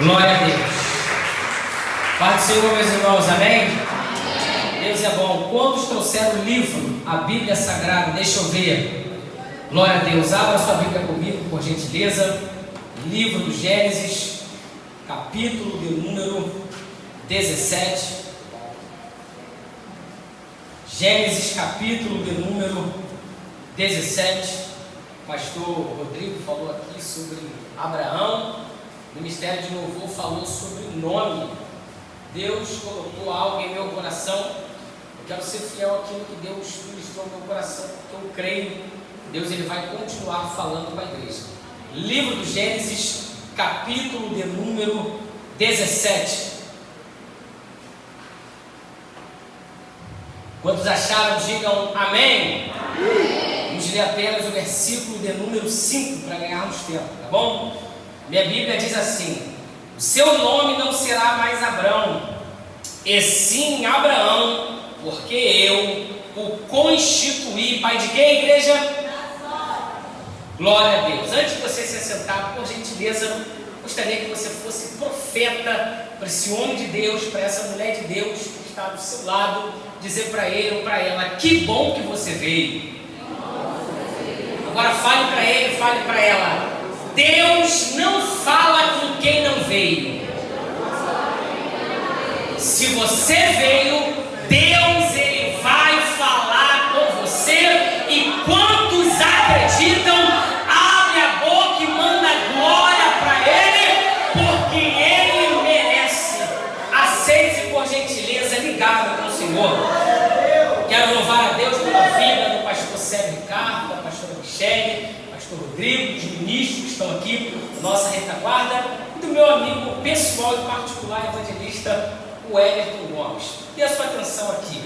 Glória a Deus. Pai do Senhor, meus irmãos, amém? Deus é bom. Quantos trouxeram o livro, a Bíblia Sagrada? Deixa eu ver. Glória a Deus. Abra sua Bíblia comigo, por gentileza. Livro do Gênesis, capítulo de número 17. Gênesis, capítulo de número 17. O pastor Rodrigo falou aqui sobre Abraão. O Ministério de Louvor falou sobre o nome. Deus colocou algo em meu coração. Eu quero ser fiel àquilo que Deus ministrou no meu coração, porque eu creio que Deus ele vai continuar falando com a igreja. Livro do Gênesis, capítulo de número 17. Quantos acharam, digam amém. Vamos ler apenas o versículo de número 5 para ganharmos tempo, tá bom? Minha Bíblia diz assim: o seu nome não será mais Abrão, e sim Abraão, porque eu o constituí. Pai de quem, igreja? Glória a Deus. Antes de você se assentar, por gentileza, gostaria que você fosse profeta para esse homem de Deus, para essa mulher de Deus que está do seu lado, dizer para ele ou para ela: que bom que você veio. Agora fale para ele, fale para ela: Deus não fala com quem não veio. Se você veio, Deus ele vai falar com você. E quantos acreditam, abre a boca e manda glória para ele, porque ele merece. Aceite por gentileza, ligado com o Senhor. Quero louvar a Deus pela vida do pastor Sérgio Ricardo, da pastora Michele, pastor Rodrigo, os ministros que estão aqui, nossa retaguarda, e do meu amigo pessoal e particular evangelista, o Everton Gomes. E a sua atenção aqui.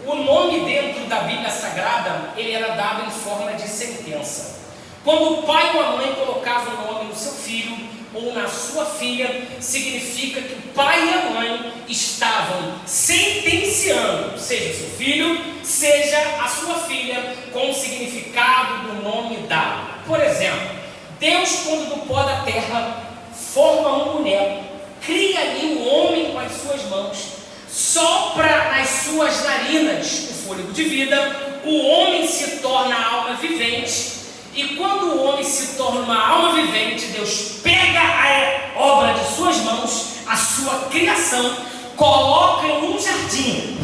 O nome dentro da Bíblia Sagrada, ele era dado em forma de sentença. Quando o pai ou a mãe colocavam o nome no seu filho ou na sua filha, significa que o pai e a mãe estavam sentenciando, seja o seu filho, seja a sua filha, com o significado do nome dado. Por exemplo, Deus, quando do pó da terra forma um boneco, cria ali um homem com as suas mãos, sopra nas suas narinas o fôlego de vida, o homem se torna alma vivente. E quando o homem se torna uma alma vivente, Deus pega a obra de suas mãos, a sua criação, coloca em um jardim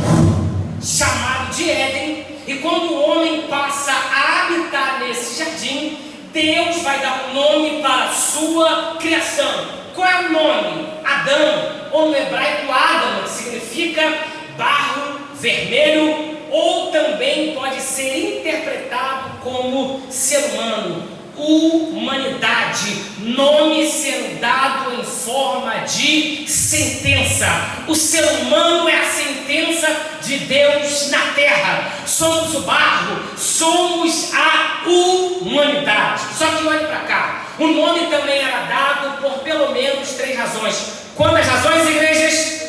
chamado de Éden. E quando o homem passa a habitar nesse jardim, Deus vai dar um nome para a sua criação. Qual é o nome? Adão, ou no hebraico Adam, que significa barro vermelho, ou também pode ser interpretado como ser humano, humanidade, nome sendo dado em forma de sentença. O ser humano é a sentença de Deus na terra. Somos o barro, somos a humanidade. Só que olhe para cá, o nome também era dado por pelo menos 3 razões. Quantas razões, igrejas?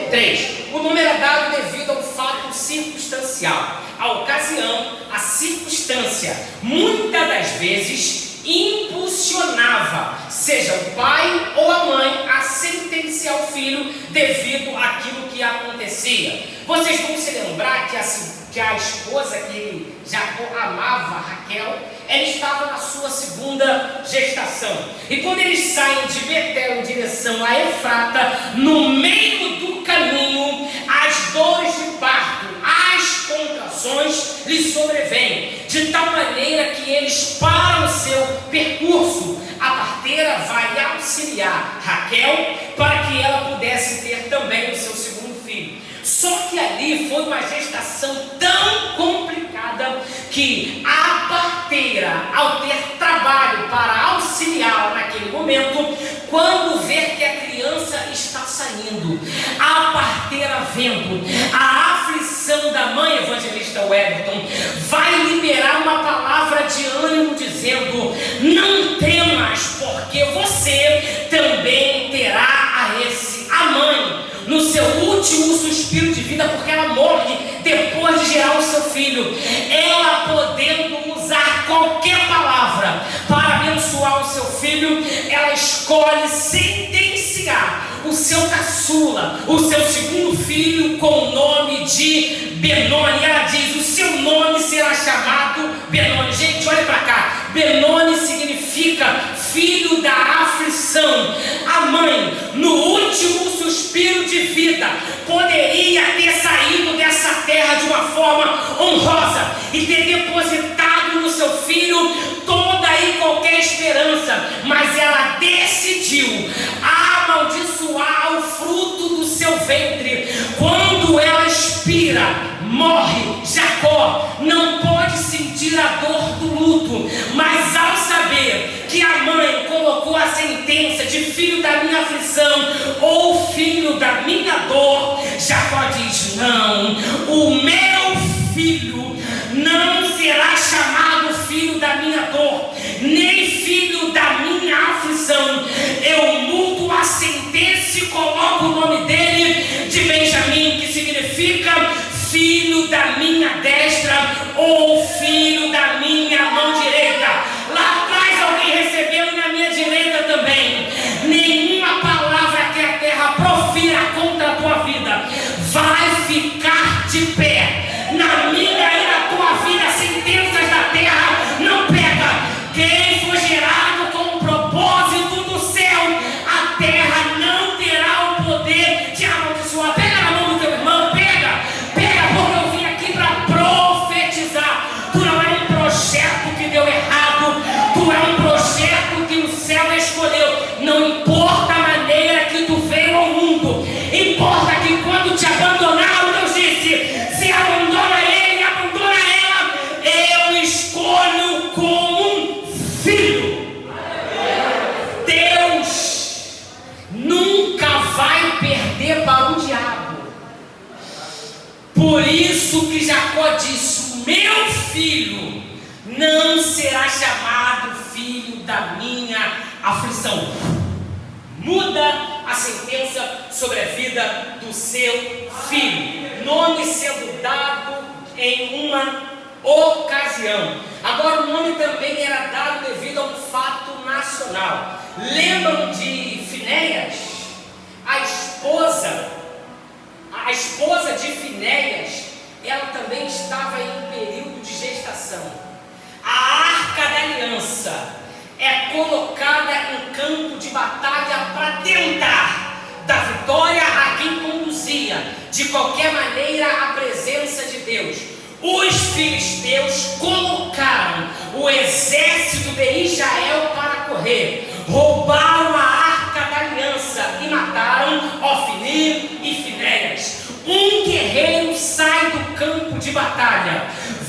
3. O nome era dado devido ao fato circunstancial, a ocasião, a circunstância, muitas das vezes impulsionava, seja o pai ou a mãe, a sentenciar o filho devido àquilo que acontecia. Vocês vão se lembrar que a esposa que Jacó amava, Raquel, ela estava na sua segunda gestação. E quando eles saem de Betel em direção a Efrata, no meio do caminho, as dores de parto, as contrações lhes sobrevêm, de tal maneira que eles param o seu percurso. A parteira vai auxiliar Raquel para que ela pudesse ter também o seu segundo filho. Só que ali foi uma gestação tão complicada que a parteira, ao ter trabalho para auxiliar naquele momento, quando ver que a criança está saindo, a parteira vendo a aflição da mãe, evangelista Everton, vai liberar uma palavra de ânimo dizendo: não temas, porque você também terá a mãe no seu último suspiro de vida, porque ela morre depois de gerar o seu filho. Ela podendo usar qualquer palavra para abençoar o seu filho, ela ela escolhe sentenciar o seu caçula, o seu segundo filho, com o nome de Benoni. Ela diz: o seu nome será chamado Benoni. Gente, olha para cá. Benoni significa filho da aflição. A mãe, no último suspiro de vida, poderia ter saído dessa terra de uma forma honrosa e ter depositado no seu filho toda e qualquer esperança, mas ela decidiu amaldiçoar o fruto do seu ventre. Quando ela expira, morre. Jacó não pode sentir a dor do luto, mas ao saber que a mãe colocou a sentença de filho da minha aflição ou filho da minha dor, Jacó diz: não, o meu filho não será chamado filho da minha dor, nem filho da minha aflição. Eu mudo a sentença e coloco o nome dele de Benjamim, que significa filho da minha destra ou filho da minha mão direita. Lá atrás alguém recebeu e na minha direita também. Nenhuma palavra que a terra profira contra a tua vida vai ficar de pé. Na minha e na tua vida, sentenças da terra não pega. Quem for gerado com o propósito do céu, a terra não terá o poder de amaldiçoar. Pega na mão do teu irmão, pega, porque eu vim aqui para profetizar. Tu não é um projeto que deu errado, tu é um projeto que o céu escolheu. Não importa a maneira que tu veio ao mundo, importa que quando te abandonaram, Deus disse: se abandona ele, abandona ela, eu escolho como um filho. Deus nunca vai perder para o diabo. Por isso que Jacó disse: o meu filho não será chamado filho da minha aflição. Muda a sentença sobre a vida do seu filho. Nome sendo dado em uma ocasião. Agora, o nome também era dado devido a um fato nacional. Lembram de Finéias? A esposa de Finéias, ela também estava em um período de gestação. A Arca da Aliança é colocada em campo de batalha para tentar dar vitória a quem conduzia de qualquer maneira a presença de Deus. Os filisteus colocaram o exército de Israel para correr, roubaram a Arca da Aliança e mataram Ofni e Finéias. Um guerreiro sai do campo de batalha,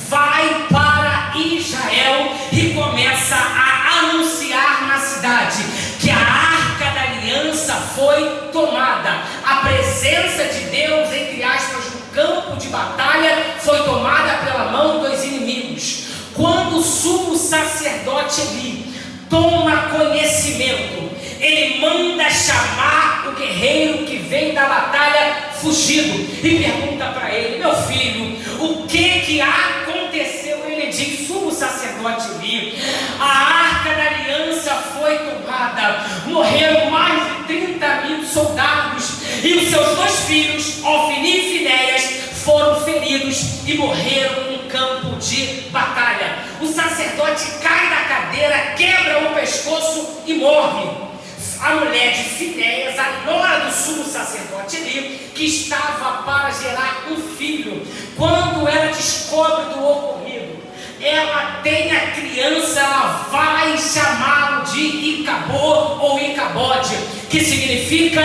vai para Israel e começa a anunciar na cidade que a Arca da Aliança foi tomada. A presença de Deus, entre aspas, no campo de batalha foi tomada pela mão dos inimigos. Quando o sumo sacerdote Eli toma conhecimento, ele manda chamar o guerreiro que vem da batalha fugido e pergunta para ele: meu filho, o que aconteceu? Ele diz: sumo sacerdote Eli, a Arca da Aliança foi tomada, morreram mais de 30.000 soldados e os seus dois filhos, Ofni e Finéias, foram feridos e morreram em campo de batalha. O sacerdote cai da cadeira, quebra o pescoço e morre. A mulher de Finéias, a nora do sumo sacerdote Eli, que estava para gerar um filho, quando ela descobre do ocorrido, ela tem a criança, ela vai chamá-lo de Icabô ou Icabode, que significa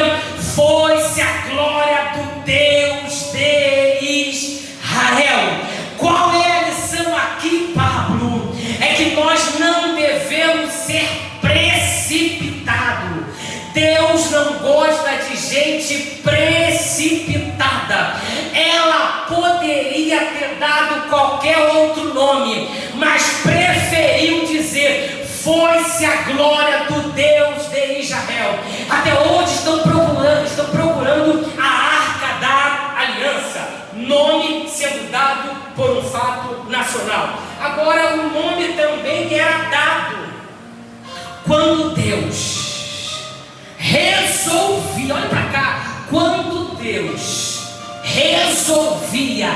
foi-se a glória do Deus de Israel. Qual é a lição aqui, Pablo? É que nós não devemos ser precipitados. Deus não gosta de gente precipitada. Ela poderia ter dado qualquer outro nome, mas preferiu dizer: foi-se a glória do Deus de Israel. Até hoje estão procurando a Arca da Aliança, nome sendo dado por um fato nacional. Agora, o nome também era dado quando Deus resolvia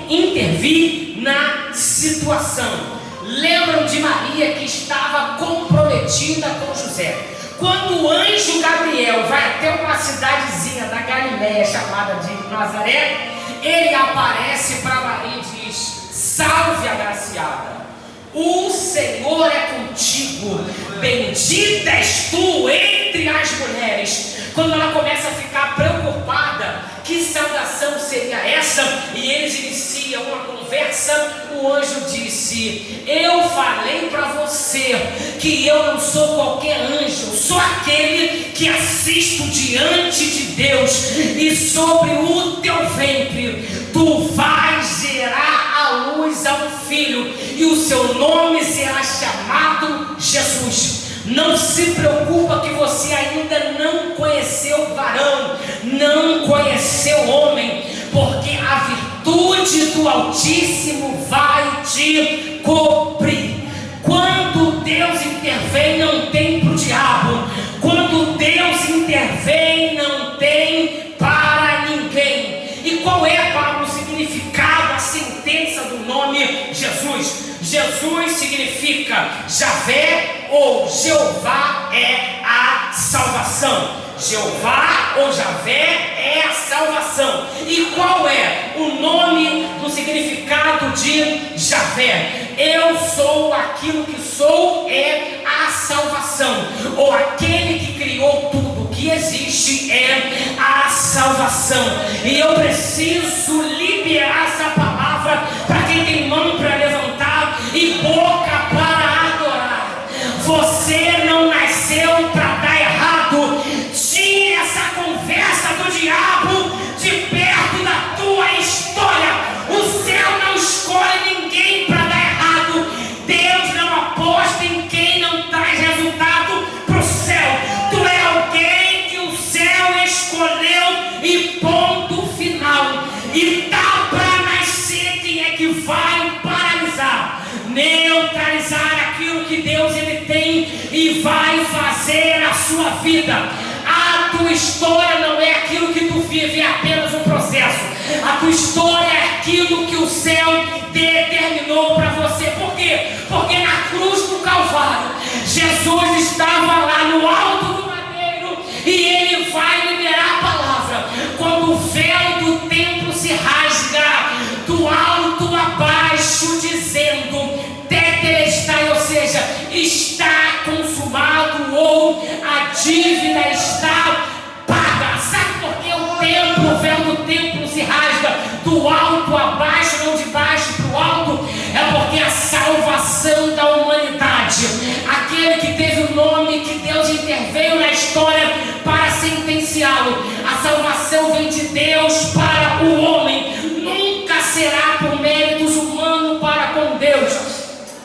intervir na situação. Lembram de Maria, que estava comprometida com José? Quando o anjo Gabriel vai até uma cidadezinha da Galileia chamada de Nazaré, ele aparece para Maria e diz: salve, agraciada, o Senhor é contigo, bendita és tu entre as mulheres. Quando ela começa a ficar preocupada, que saudação seria essa? E eles iniciam uma conversa. O anjo disse: eu falei para você que eu não sou qualquer anjo, eu sou aquele que assisto diante de Deus, e sobre o teu ventre tu vais gerar à luz a um filho, e o seu nome será chamado Jesus. Não se preocupa que você ainda não conheceu varão, não conheceu homem, porque a virtude do Altíssimo vai te cobrir. Quando Deus intervém, não tem para o diabo. Quando Deus intervém, não tem para ninguém. E qual é, Paulo, o significado, a sentença do nome Jesus? Jesus significa Javé, ou Jeová é a salvação. Jeová ou Javé é a salvação. E qual é o nome do significado de Javé? Eu sou aquilo que sou, é a salvação. Ou aquele que criou tudo que existe é a salvação. E eu preciso liberar essa palavra para quem tem mão para levantar e boca para adorar. Você não nasceu para dar errado. Tire essa conversa do diabo de perto da tua história. O céu não escolhe ninguém para dar errado. Deus não aposta em quem não traz resultado para o céu. Tu é alguém que o céu escolheu e ponto final. E tá para nascer quem é que vai paralisar, neutralizar aquilo que Deus ele tem e vai fazer na sua vida. A tua história não é aquilo que tu vive, é apenas um processo. A tua história é aquilo que o céu determinou para você. Por quê? Porque na cruz do Calvário, Jesus estava lá no alto do madeiro e ele vai liberar a palavra. Quando o véu do templo se rasga do alto a baixo, dizendo tetelestai, ou seja, está consumado, ou a dívida está paga. Sabe por que o véu do templo se rasga do alto a baixo, não de baixo para o alto? É porque a salvação da humanidade, aquele que teve o nome, que Deus interveio na história para sentenciá-lo, a salvação vem de Deus para o homem, nunca será por méritos humanos para com Deus.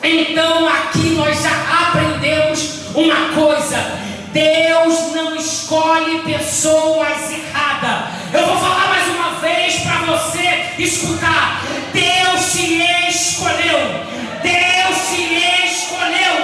Então aqui nós já aprendemos uma coisa: Deus não escolhe pessoas erradas. Eu vou falar mais uma vez para você escutar. Deus te escolheu. Deus te escolheu.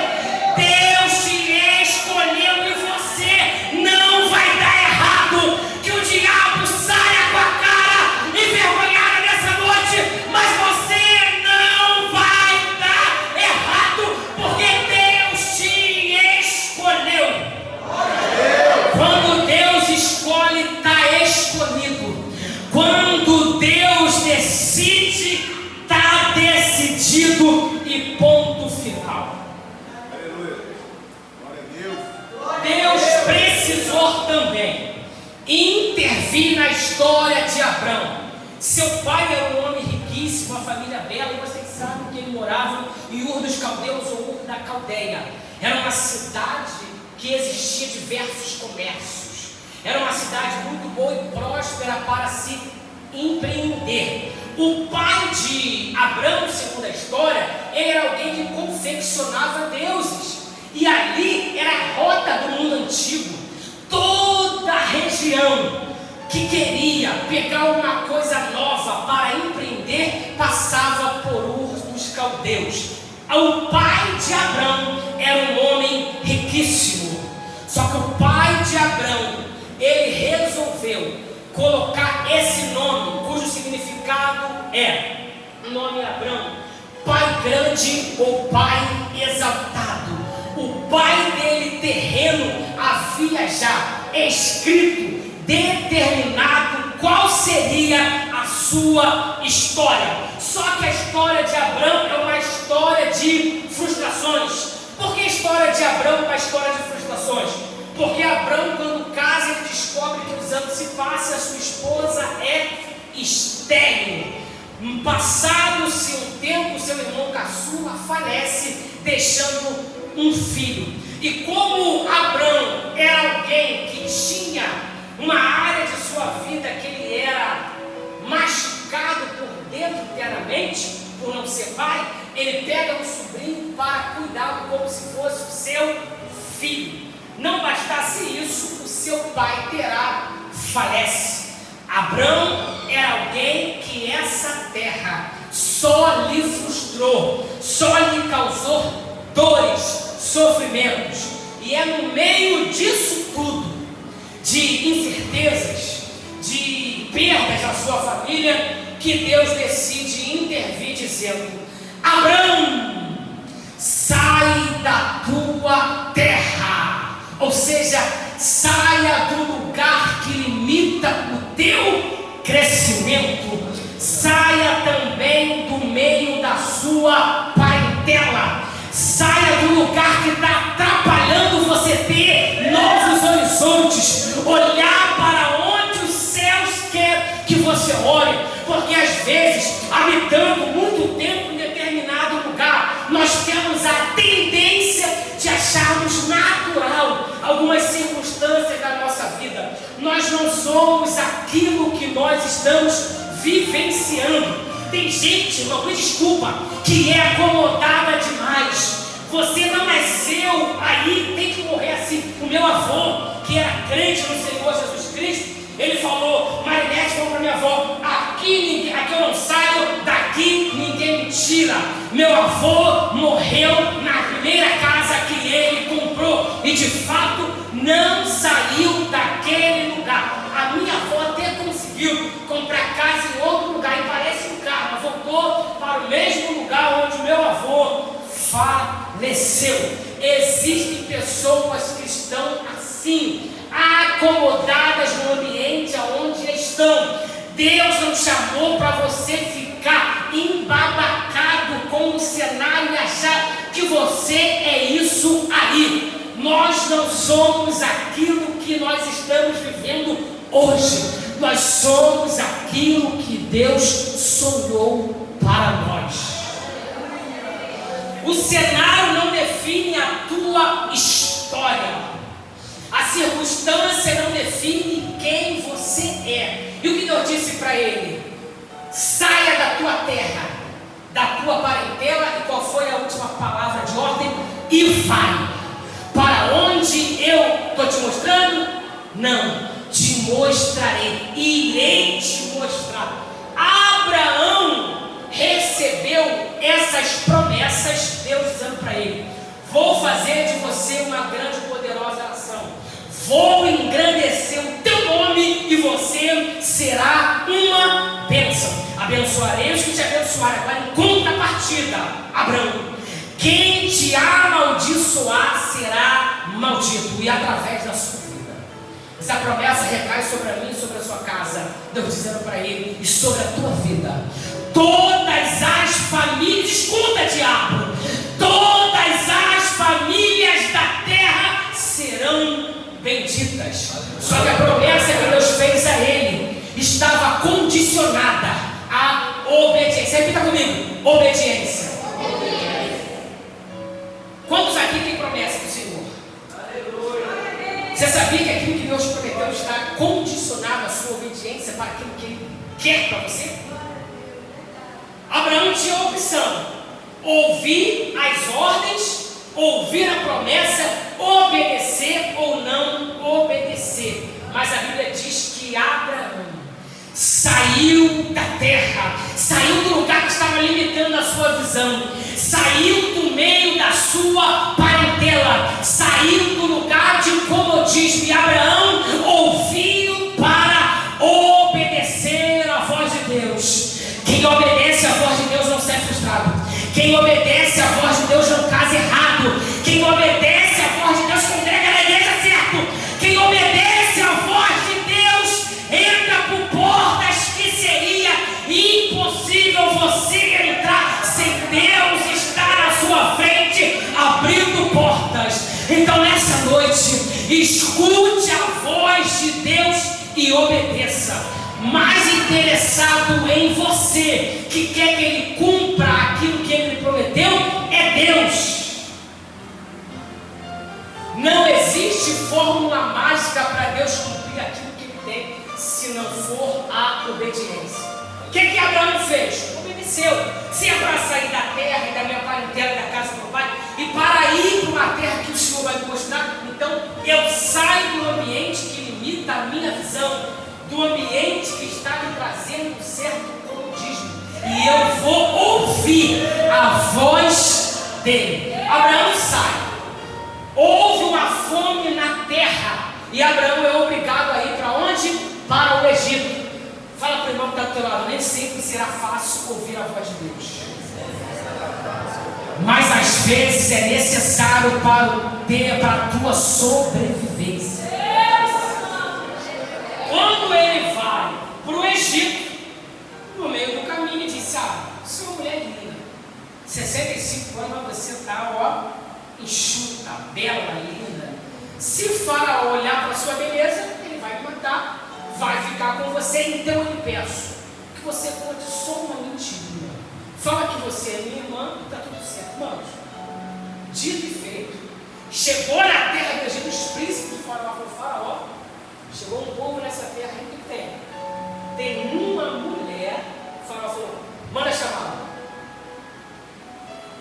Deus te escolheu e você não vai dar errado. Que o diabo saia com a cara envergonhada nessa noite, mas você não vai dar errado, porque Deus te escolheu. Quando Deus escolhe, está escolhido. Quando Deus decide, está decidido e ponto final. Aleluia. Glória a Deus. Deus precisou também intervir na história de Abrão. Seu pai era um homem riquíssimo, uma família bela, e vocês sabem que ele morava em Ur dos Caldeus ou Ur da Caldeia. Era uma cidade que existia diversos comércios. Era uma cidade muito boa e próspera para se empreender. O pai de Abrão, segundo a história, ele era alguém que confeccionava deuses. E ali era a rota do mundo antigo. Toda a região que queria pegar uma coisa nova para empreender passava por Ur dos Caldeus. O pai de Abrão era um homem riquíssimo. Só que o pai de Abrão, ele resolveu colocar esse nome, cujo significado é o nome Abrão, pai grande ou pai exaltado. O pai dele terreno havia já escrito, determinado qual seria a sua história. Só que a história de Abrão é uma história de frustrações. Por que a história de Abrão é uma história de frustrações? Porque Abrão, quando casa, ele descobre que os anos se passam e a sua esposa é estéril. Passado-se um tempo, seu irmão caçula falece, deixando um filho. E como Abrão era alguém que tinha uma área de sua vida que ele era machucado por dentro internamente, por não ser pai, ele pega um sobrinho para cuidá-lo como se fosse o seu filho. Não bastasse isso, o seu pai Terá falece. Abrão era alguém que essa terra só lhe frustrou, só lhe causou dores, sofrimentos. E é no meio disso tudo, de incertezas, de perdas na sua família, que Deus decide intervir dizendo: Abrão, sai da tua terra. Ou seja, saia do lugar que limita o teu crescimento. Saia também do meio da sua parentela. Saia do lugar que está atrapalhando você ter novos horizontes. Olhar para onde os céus querem que você olhe. Porque às vezes, habitando muito tempo em determinado lugar, nós temos a tendência de acharmos natural algumas circunstâncias da nossa vida. Nós não somos aquilo que nós estamos vivenciando. Tem gente, irmão, me desculpa, que é acomodada demais. Você não nasceu aí, tem que morrer assim. O meu avô, que era crente no Senhor Jesus Cristo, ele falou: Marinete falou para minha avó: aqui eu não saio, daqui ninguém me tira. Meu avô morreu na primeira casa que ele comprou e de fato não saiu daquele lugar. A minha avó até conseguiu comprar casa em outro lugar e parece um carro, mas voltou para o mesmo lugar onde meu avô faleceu. Existem pessoas que estão assim, acomodadas no ambiente aonde estão. Deus não chamou para você ficar embabacado com o cenário e achar que você é isso aí. Nós não somos aquilo que nós estamos vivendo hoje. Nós somos aquilo que Deus sonhou para nós. O cenário não define a tua história. A circunstância não define quem você é. E o que Deus disse para ele? Saia da tua terra, da tua parentela. E qual foi a última palavra de ordem? E vai. Para onde eu estou te mostrando? Não, te mostrarei. Irei te mostrar. Abraão recebeu essas promessas, Deus dizendo para ele: vou fazer de você uma grande e poderosa nação. Vou engrandecer o teu nome e você será uma bênção. Abençoarei os que te abençoarem. Agora, em contrapartida, Abraão, quem te amaldiçoar será maldito, e através da sua vida. Essa promessa recai sobre a mim e sobre a sua casa. Deus dizendo para ele: e sobre a tua vida, todas as famílias, escuta, diabo, todas as famílias da terra serão benditas. Só que a promessa que Deus fez a ele estava condicionada à obediência. Repita comigo: obediência. Quantos aqui têm promessa do Senhor? Aleluia. Você sabia que aquilo que Deus prometeu está condicionado à sua obediência para aquilo que Ele quer para você? Abraão tinha a opção: ouvir as ordens, ouvir a promessa, obedecer ou não obedecer. Mas a Bíblia diz que Abraão saiu da terra, saiu do lugar que estava limitando a sua visão, saiu do meio da sua parentela, saiu do lugar de comodismo. E Abraão ouviu para Escute a voz de Deus e obedeça. Mais interessado em você, que quer que Ele cumpra aquilo que Ele prometeu, é Deus. Não existe fórmula mágica para Deus cumprir aquilo que Ele tem, se não for a obediência. O que Abraão fez? Obedeceu. Se é para sair da terra e da minha parentela, da casa do meu pai, e para ir para uma terra que o Senhor vai me mostrar, então eu saio do ambiente que limita a minha visão, do ambiente que está me trazendo um certo comodismo, e eu vou ouvir a voz dele. Abraão sai. Houve uma fome na terra, e Abraão é obrigado a ir para onde? Para o Egito. Fala para o irmão que está do teu lado, nem sempre será fácil ouvir a voz de Deus, mas às vezes é necessário para a tua sobrevivência. Quando ele vai para o Egito, no meio do caminho ele disse: você é uma mulher linda, 65 anos, mas você está enxuta, bela, linda. Se o faraó olhar para a sua beleza, ele vai me matar, vai ficar com você. Então eu lhe peço que você conte só uma mentirinha. Fala que você é minha irmã e está tudo certo. Irmãos, dito e feito. Chegou na terra do Egito, os príncipes de faraó. Chegou um povo nessa terra, o que tem? Tem uma mulher. O faraó falou: manda chamá-la.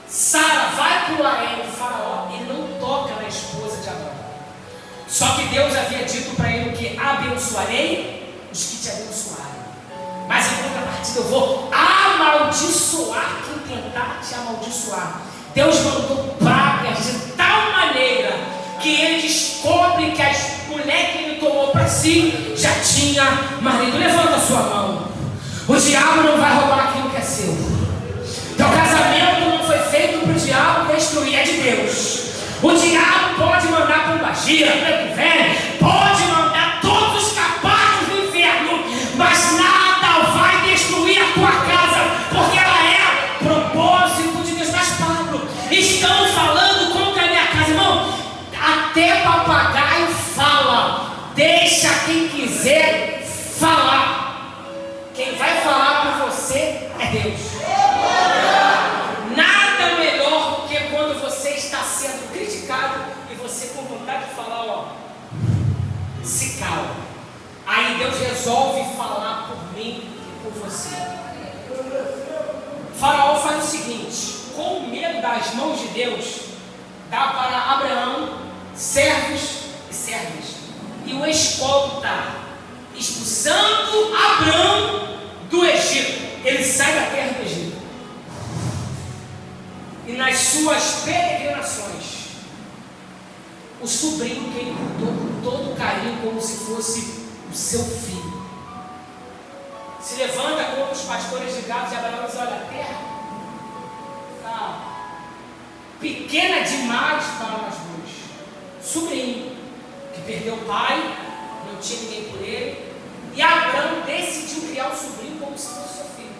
Sara vai para o harém do faraó e não toca na esposa de Abraão. Só que Deus havia dito para ele que abençoarei os que te abençoarem, mas em contrapartida eu vou amaldiçoar quem tentar te amaldiçoar. Deus mandou pragas de tal maneira que ele descobre que as mulheres que ele tomou para si já tinha marido. Levanta a sua mão. O diabo não vai roubar aquilo que é seu. Teu casamento não foi feito para o diabo destruir, é de Deus. O diabo pode mandar pombagira, preto velho, pode mandar todos os capazes do inferno, mas nada vai destruir a tua casa, porque ela é propósito de Deus. Mas Pablo, estão falando contra a minha casa, irmão. Até papagaio fala. Deixa quem quiser falar. Quem vai falar para você é Deus. Nada melhor do que quando você está sendo criticado e você com vontade de falar, se cala. Aí Deus resolve falar por mim e por você. O faraó faz o seguinte: com medo das mãos de Deus, dá para Abraão servos e servas, e o escolta, expulsando Abraão do Egito. Ele sai da terra do Egito, e nas suas peregrinações, o sobrinho que ele cuidou com todo carinho, como se fosse o seu filho, se levanta com os pastores de gado de Abraão e diz: olha, a terra está pequena demais para nós dois. Sobrinho, que perdeu o pai, não tinha ninguém por ele, e Abraão decidiu criar o sobrinho como se fosse seu filho.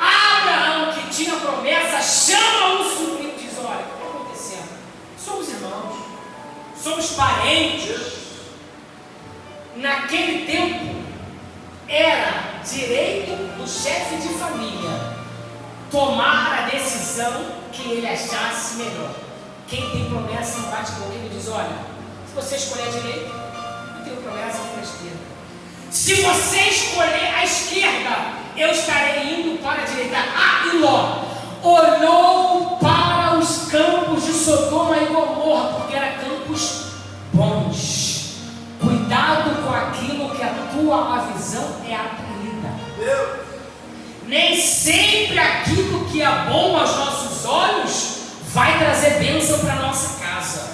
Abraão, que tinha promessa, chama o sobrinho e diz: olha, o que está acontecendo? Somos irmãos, somos parentes. Naquele tempo, era direito do chefe de família tomar a decisão que ele achasse melhor. Quem tem promessa não bate boca. Ele diz: olha, se você escolher a direita, eu tenho promessa para a esquerda. Se você escolher a esquerda, eu estarei indo para a direita. E Ló olhou para os campos de Sodoma e Gomorra, porque eram campos bons. Cuidado com aquilo que a tua visão é atraída. Nem sempre aquilo que é bom aos nossos olhos vai trazer bênção para a nossa casa.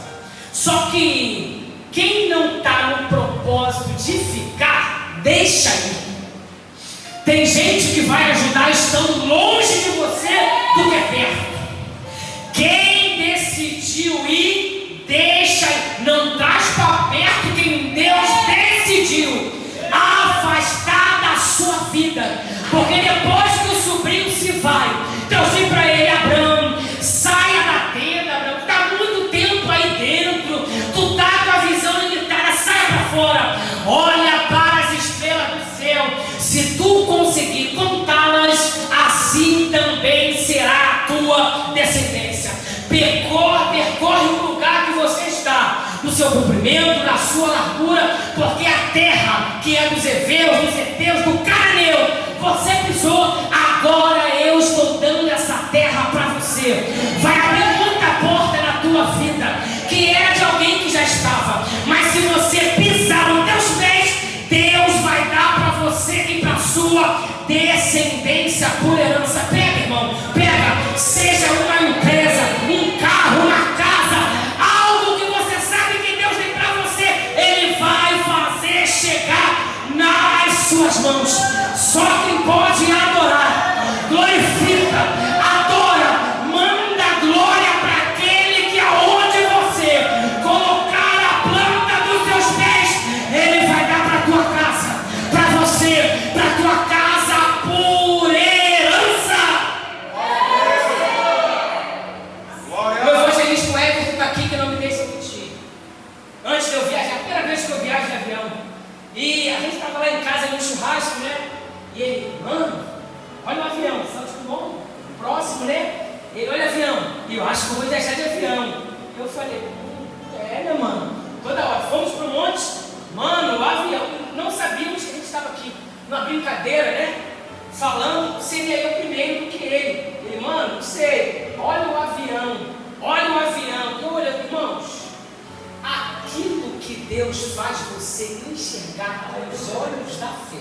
Só que quem não está no propósito de ficar, deixa ir. Tem gente que vai ajudar estando longe de você do que é perto. Quem decidiu ir, deixa ir. Não traz para perto quem Deus decidiu afastar da sua vida. Porque depois que o sobrinho se vai, Deus diz para ele: Abraão, saia da tenda, Abraão, está muito tempo aí dentro, tu está com a seu comprimento, na sua largura, porque a terra que é dos heveus, dos heteus, do cananeu, você pisou, agora eu estou dando essa terra para você. Vai abrir muita porta na tua vida, que era de alguém que já estava, mas se você pisar nos teus pés, Deus vai dar para você e para sua descendência por herança. Pega, irmão, pega, seja uma empresa, um carro, uma casa, algo que você sabe que Deus tem para você, Ele vai fazer chegar nas suas mãos. Só quem pode adorar, glorifica, adora, manda glória para aquele que aonde você colocar a planta dos seus pés, Ele vai dar para a tua casa, para você, para a tua casa por herança. Meu evangelista Everton está aqui, que não me deixa mentir. Antes de eu viajar, a primeira vez que eu viajo de avião, e a gente estava lá em casa no churrasco, né? E ele, mano, olha o avião, Santos Dumont, próximo, né? Ele, olha o avião, e eu acho que eu vou viajar de avião. Eu falei, né, mano? Toda hora, fomos pro monte, mano, o avião, não sabíamos que a gente estava aqui, numa brincadeira, né? Falando, seria eu primeiro do que ele. Ele, mano, não sei, olha o avião, olha o avião. Eu olhando, irmãos, aquilo que Deus faz você enxergar com os olhos da fé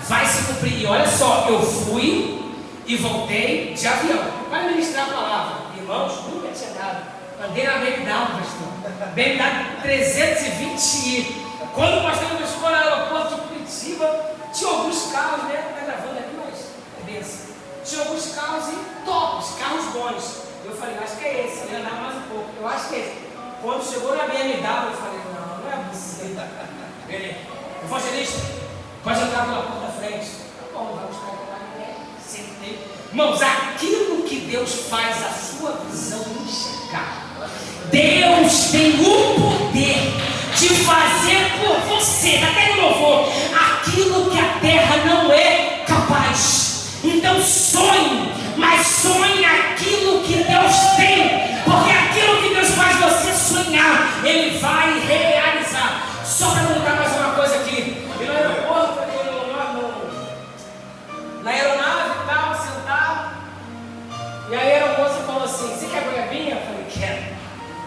vai se cumprir. E olha só, eu fui e voltei de avião para ministrar a palavra. Irmãos, nunca tinha dado. Andei na BMW, pastor. BMW 320i. Quando o pastor me buscou no aeroporto de Curitiba, tinha alguns carros, né? Está gravando aqui, mas é benção. Tinha alguns carros e tops, carros bons. Eu falei, acho que é esse. Ele andava mais um pouco. Eu acho que é esse. Quando chegou na BMW, eu falei, não é possível. Ele, evangelista, pode entrar pela porta da frente. Tá bom, vamos buscar lá. Sentei. Irmãos, aquilo que Deus faz a sua visão enxergar. Deus tem o poder de fazer por você, até no louvor, aquilo que a terra não é capaz. Então sonhe, mas sonhe aquilo que Deus tem, porque aquilo que Deus faz você sonhar, Ele vai realizar. Só para contar mais uma coisa aqui, e no aeroporto, na aeronave e tal, sentado, e aí a aeromoça falou assim, você quer goiabinha? Eu falei, quero.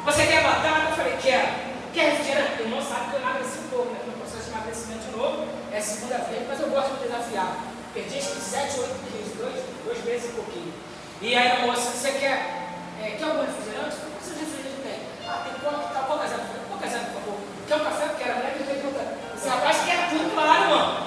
Você quer batata? Eu falei, quero. Quer refrigerante? O irmão sabe que eu emagreci um pouco, né? Estou no processo de emagrecimento de novo, é segunda vez, mas eu gosto de desafiar. Perdi acho que 7, 8 quilos, 2 meses e pouquinho. E aí a moça, você quer algum refrigerante? Eu falei, quantos refrigerantes tem? Tem coca, tal, coca zero. Coca zero, por favor. Quer um café? Quero, né? Esse rapaz quer tudo, claro, irmão.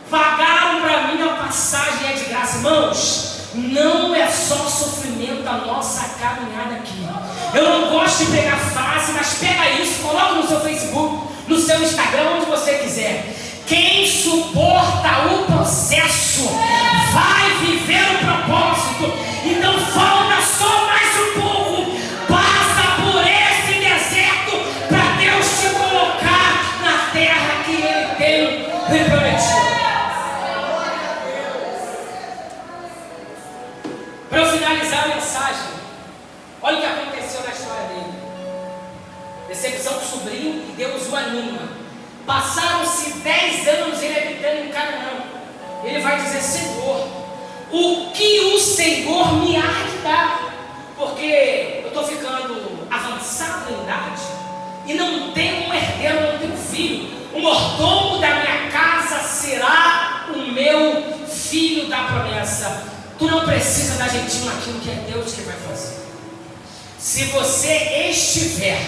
Pagaram para mim a passagem, é de graça. Irmãos, não é só sofrimento a nossa caminhada aqui. Eu não gosto de pegar fase, mas pega isso, coloca no seu Facebook, no seu Instagram, onde você quiser. Quem suporta o processo vai viver o propósito. Então falta só mais um pouco. Passa por esse deserto para Deus te colocar na terra que Ele tem prometido. Para eu finalizar a mensagem, olha o que aconteceu na história dele. Decepção do sobrinho e Deus o anima. Passaram-se 10 anos ele habitando em Canaã. Ele vai dizer, Senhor, o que o Senhor me há de dar? Porque eu estou ficando avançado em idade e não tenho um herdeiro, não tenho filho. O mordomo da minha casa será o meu filho da promessa. Tu não precisa dar jeitinho naquilo que é Deus que vai fazer. Se você estiver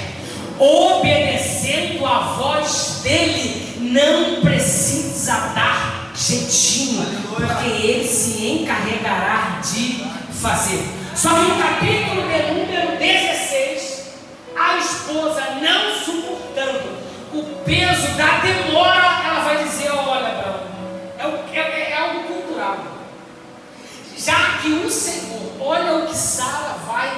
obedecendo a voz dele, não precisa dar jeitinho, porque ele se encarregará de fazer. Só que no capítulo de número 16, a esposa, não suportando o peso da demora, ela vai dizer, olha, Abraão, é algo cultural. Já que o Senhor, olha o que Sara vai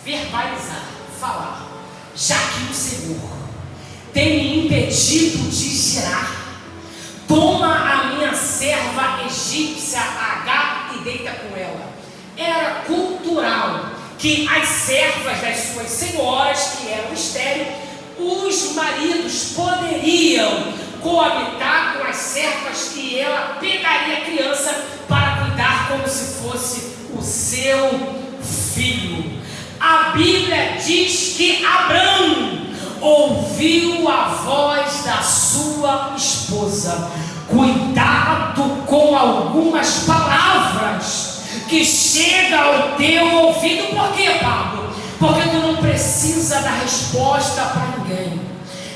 verbalizar, falar. Já que o Senhor tem me impedido de gerar, toma a minha serva egípcia Agar e deita com ela. Era cultural que as servas das suas senhoras, que eram estéreis, voltou a habitar com as servas e ela pegaria a criança para cuidar como se fosse o seu filho. A Bíblia diz que Abrão ouviu a voz da sua esposa. Cuidado com algumas palavras que chegam ao teu ouvido. Por quê, Pablo? Porque tu não precisa dar resposta para ninguém.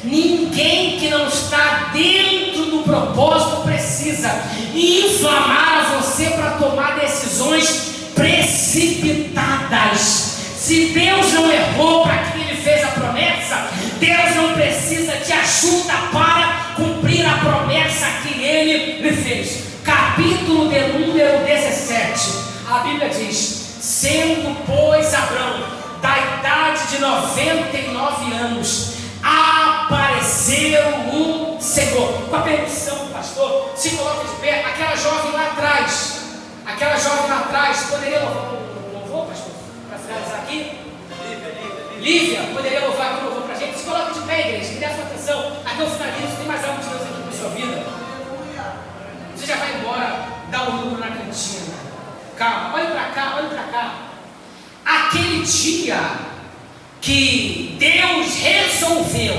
Ninguém que não está dentro do propósito precisa inflamar você para tomar decisões precipitadas. Se Deus não errou para quem Ele fez a promessa, Deus não precisa de ajuda para cumprir a promessa que Ele lhe fez. Capítulo de número 17, a Bíblia diz: sendo, pois, Abrão da idade de 99 anos, apareceu o Senhor. Com a permissão do pastor, se coloca de pé. Aquela jovem lá atrás, poderia louvar o louvor, pastor? Para finalizar aqui? Lívia, poderia louvar aqui o louvor para a gente? Se coloca de pé, igreja, me dê a sua atenção. Aqui eu finalizo, tem mais algo de Deus aqui para a sua vida. Você já vai embora, dá um lucro na cantina. Calma, olhe para cá. Aquele dia que Deus resolveu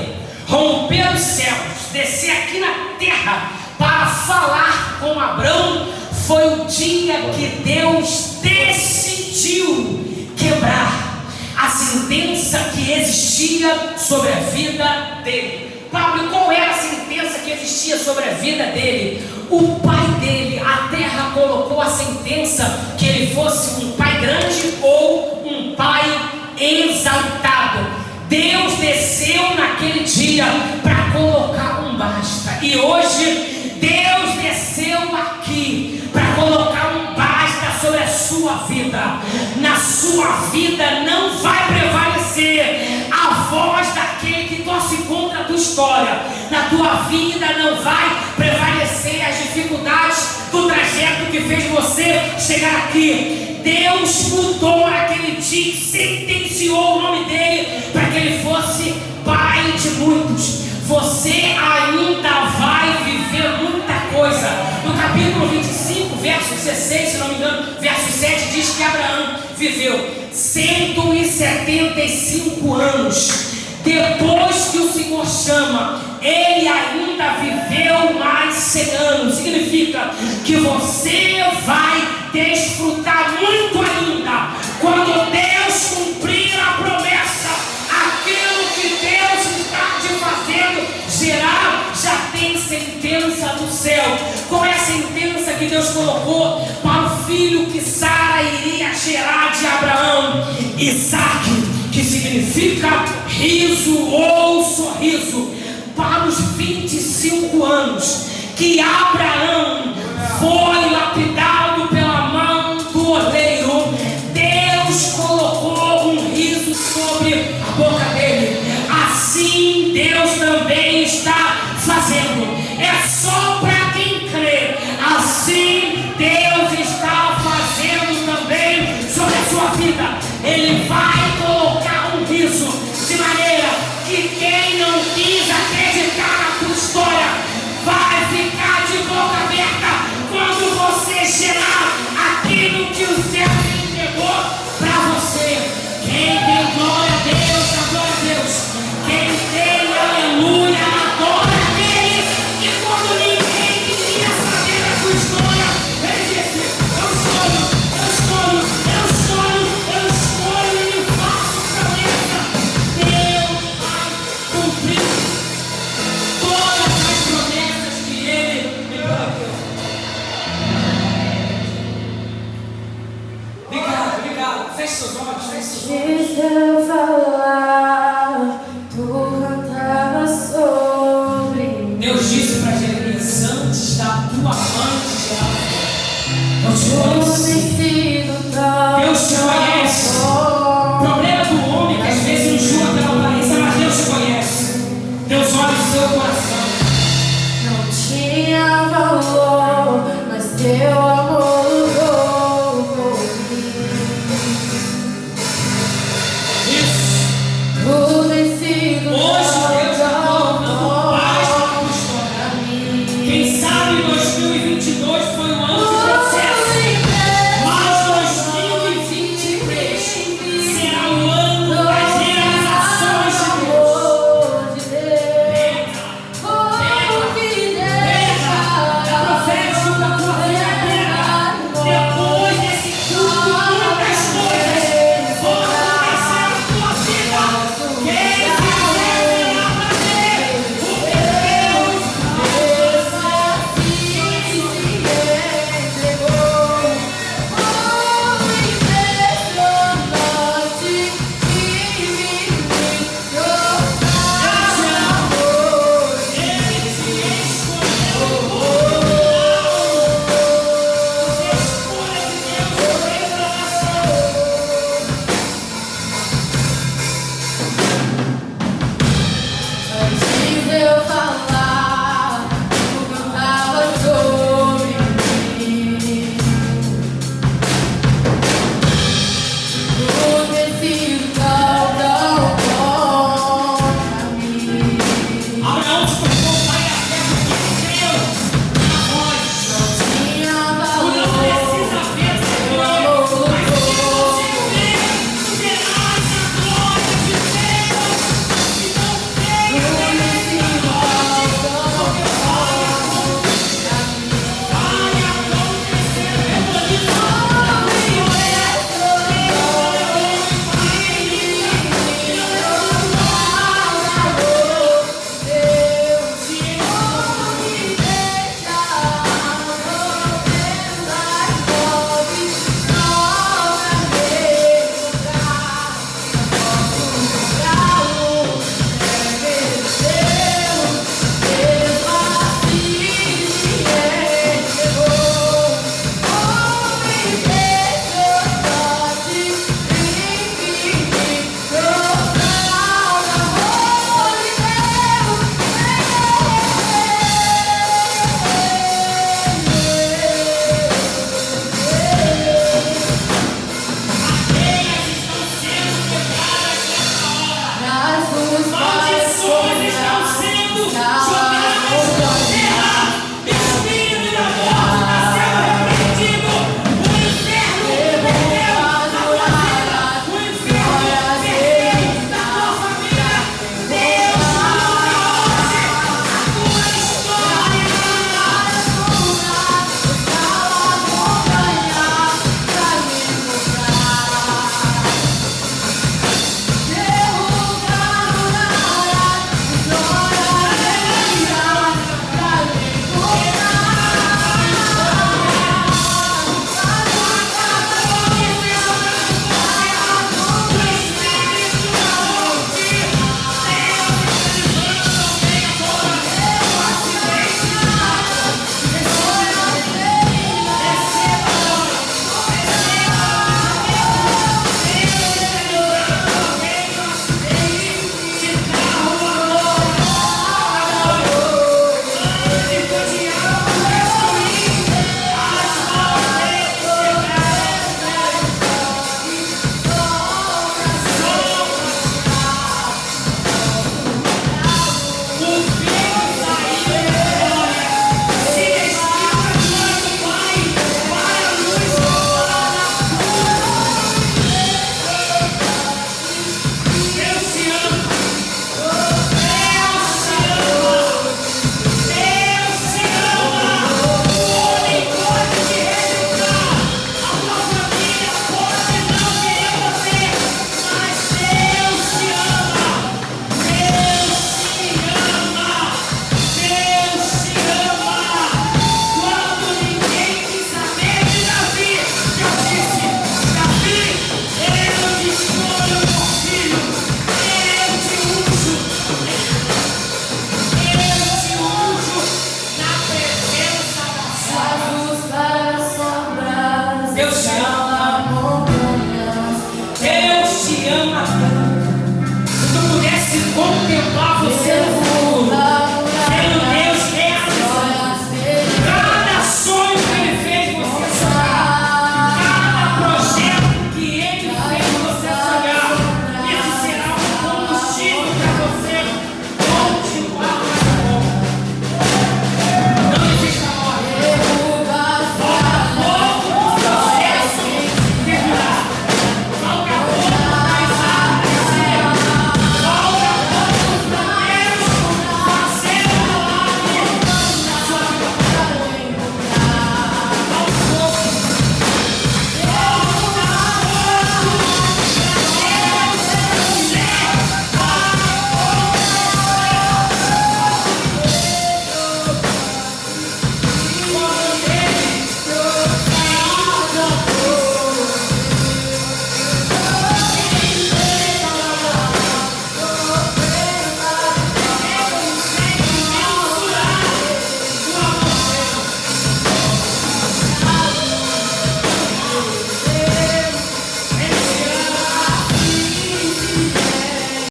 romper os céus, descer aqui na terra para falar com Abrão, foi o dia que Deus decidiu quebrar a sentença que existia sobre a vida dele. Pablo, qual era a sentença que existia sobre a vida dele? O pai dele, a terra colocou a sentença que ele fosse um pai grande ou um pai exaltado. Deus desceu naquele dia para colocar um basta. E hoje Deus desceu aqui para colocar um basta sobre a sua vida. Na sua vida não vai prevalecer a voz daquele que torce contra a tua história. Na tua vida não vai prevalecer as dificuldades do trajeto que fez você chegar aqui. Deus mudou naquele dia, sentenciou o nome dele para que ele fosse pai de muitos. Você ainda vai viver muita coisa. No capítulo 25, verso 16, se não me engano, verso 7, diz que Abraão viveu 175 anos. Depois que o Senhor chama, ele ainda viveu mais 100 anos. Significa que você vai desfrutar muito ainda. Quando Deus cumprir a promessa, aquilo que Deus está te fazendo gerar, já tem sentença do céu. Qual é a sentença que Deus colocou para o filho que Sara iria gerar de Abraão? Isaac, que significa riso ou sorriso. Para os 25 anos que Abraão foi lapidado